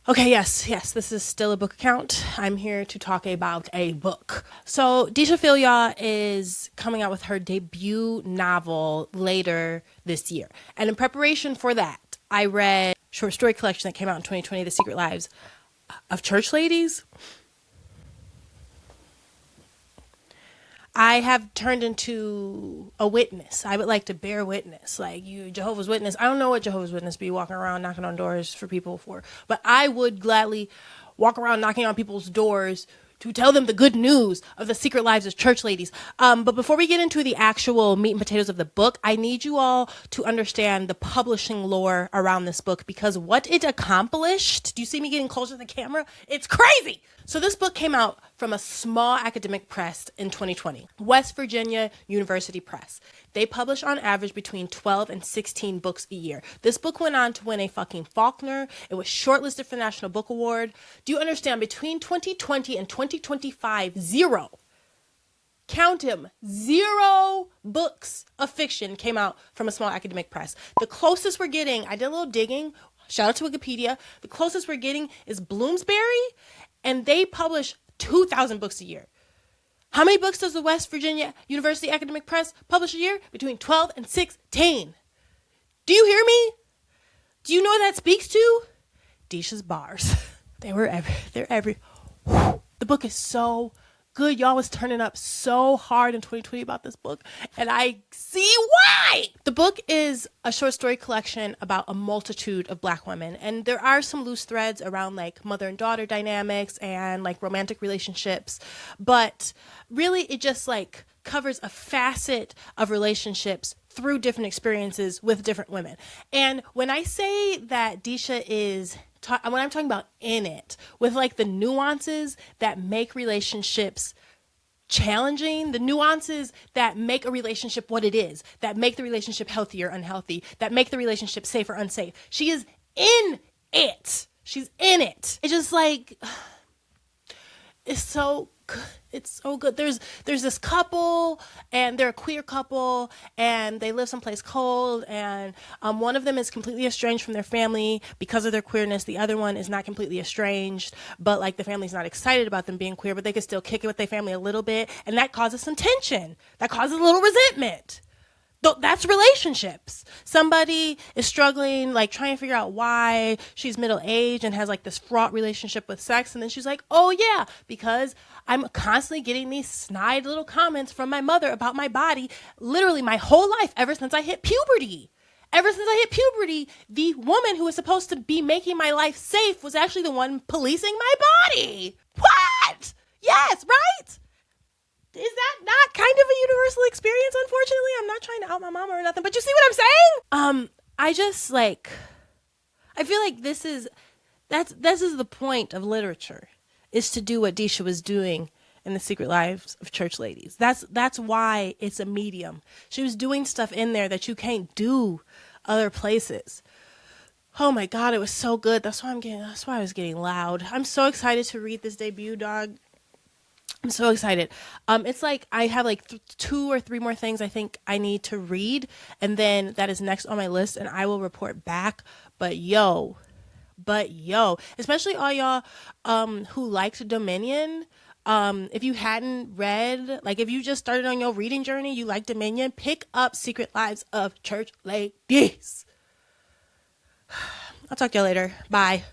Okay, yes, this is still a book account. I'm here to talk about a book. So, Disha Philia is coming out with her debut novel later this year. And in preparation for that, I read a short story collection that came out in 2020, The Secret Lives of Church Ladies. I have turned into a witness. I would like to bear witness. Like you, Jehovah's Witness. I don't know what Jehovah's Witness be walking around knocking on doors for people for, but I would gladly walk around knocking on people's doors to tell them the good news of the secret lives of church ladies. But before we get into the actual meat and potatoes of the book, I need you all to understand the publishing lore around this book because what it accomplished, do you see me getting closer to the camera? It's crazy. So this book came out from a small academic press in 2020, West Virginia University Press. They publish on average between 12 and 16 books a year. This book went on to win a fucking Faulkner. It was shortlisted for the National Book Award. Do you understand? Between 2020 and 2025, count them, 0 books of fiction came out from a small academic press. The closest we're getting, I did a little digging, shout out to Wikipedia, the closest we're getting is Bloomsbury, and they publish 2,000 books a year. How many books does the West Virginia University Academic Press publish a year? Between 12 and 16. Do you hear me? Do you know what that speaks to? Disha's bars. They're every. The book is so good. Y'all was turning up so hard in 2020 about this book, and I see why. The book is a short story collection about a multitude of Black women, and there are some loose threads around like mother and daughter dynamics and like romantic relationships, but really it just like covers a facet of relationships through different experiences with different women. And when I say that Disha is when I'm talking about in it, with like the nuances that make relationships challenging, the nuances that make a relationship what it is, that make the relationship healthy or unhealthy, that make the relationship safe or unsafe. She is in it. She's in it. It's just like, it's so good. It's so good. There's this couple, and they're a queer couple, and they live someplace cold, and one of them is completely estranged from their family because of their queerness. The other one is not completely estranged, but like the family's not excited about them being queer, but they can still kick it with their family a little bit, and that causes some tension. That causes a little resentment. That's relationships. Somebody is struggling, like trying to figure out why she's middle-aged and has like this fraught relationship with sex. And then she's like, oh yeah, because I'm constantly getting these snide little comments from my mother about my body, literally my whole life, ever since I hit puberty. Ever since I hit puberty, the woman who was supposed to be making my life safe was actually the one policing my body. What? Yes, right? Is that not kind of a universal experience, unfortunately? I'm not trying to out my mama or nothing, but you see what I'm saying? I just like, I feel like this is the point of literature, is to do what Disha was doing in The Secret Lives of Church Ladies. That's why it's a medium. She was doing stuff in there that you can't do other places. Oh my God, it was so good. That's why I was getting loud. I'm so excited to read this debut, dog. I'm so excited. It's like I have like 2 or 3 more things I think I need to read, and then that is next on my list, and I will report back. But yo, especially all y'all who liked Dominion. If you hadn't read, like if you just started on your reading journey, you like Dominion, pick up Secret Lives of Church Ladies. I'll talk to y'all later. Bye.